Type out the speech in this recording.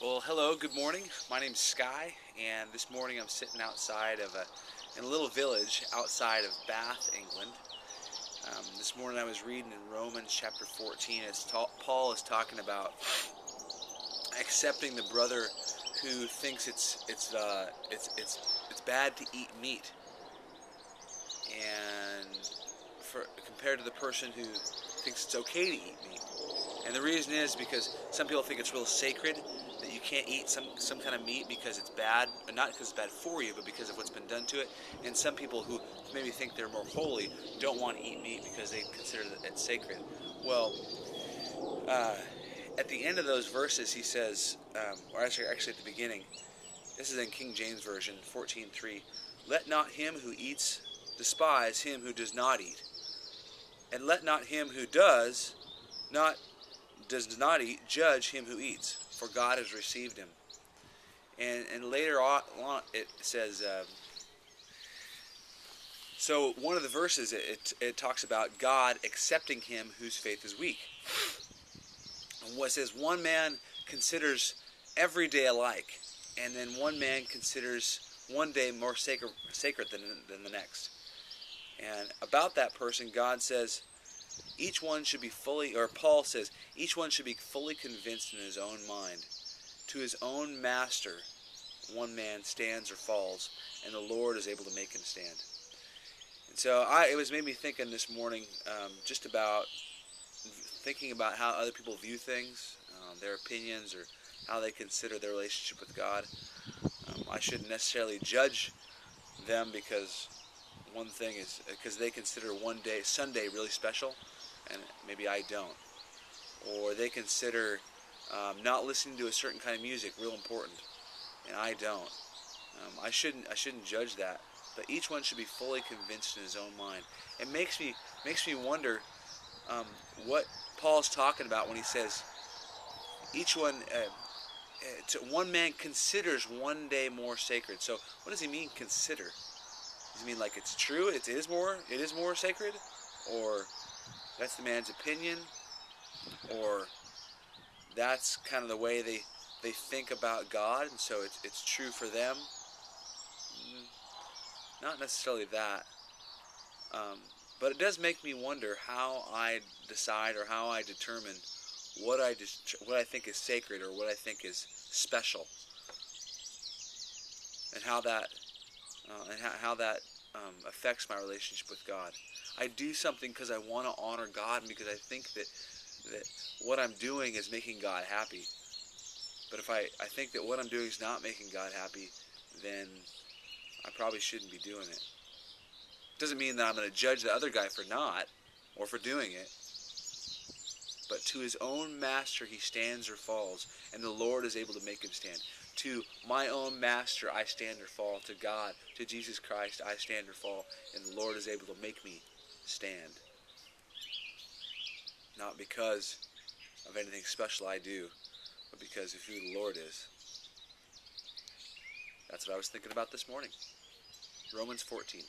Well, hello, good morning. My name's Sky, and this morning I'm sitting outside in a little village outside of Bath, England. This morning I was reading in Romans chapter 14 as Paul is talking about accepting the brother who thinks it's bad to eat meat, and compared to the person who thinks it's okay to eat meat. And the reason is because some people think it's real sacred that you can't eat some kind of meat because it's bad, not because it's bad for you, but because of what's been done to it. And some people who maybe think they're more holy don't want to eat meat because they consider it sacred. Well, at the end of those verses, he says, or actually at the beginning, this is in King James Version 14:3. Let not him who eats despise him who does not eat, and let not him who does not eat judge him who eats, for God has received him. And later on it says, so one of the verses it talks about God accepting him whose faith is weak. And what it says, one man considers every day alike, and then one man considers one day more sacred than the next. And about that person, God says, each one should be Paul says, each one should be fully convinced in his own mind. To his own master, one man stands or falls, and the Lord is able to make him stand. And so it was made me thinking this morning, just about thinking about how other people view things, their opinions, or how they consider their relationship with God. I shouldn't necessarily judge them because one thing is because they consider Sunday really special, and maybe I don't. Or they consider not listening to a certain kind of music real important, and I don't. I shouldn't judge that. But each one should be fully convinced in his own mind. It makes me wonder what Paul's talking about when he says each one. One man considers one day more sacred. So what does he mean, consider? Does he mean like it's true? It is more sacred, or that's the man's opinion, or that's kind of the way they think about God, and so it's true for them? Not necessarily that, but it does make me wonder how I decide or how I determine what I think is sacred or what I think is special, and how that affects my relationship with God. I do something because I want to honor God and because I think that what I'm doing is making God happy. But if I think that what I'm doing is not making God happy, then I probably shouldn't be doing it. Doesn't mean that I'm going to judge the other guy for not, or for doing it. But to his own master he stands or falls, and the Lord is able to make him stand. To my own master I stand or fall. To God, to Jesus Christ, I stand or fall, and the Lord is able to make me stand. Not because of anything special I do, but because of who the Lord is. That's what I was thinking about this morning. Romans 14.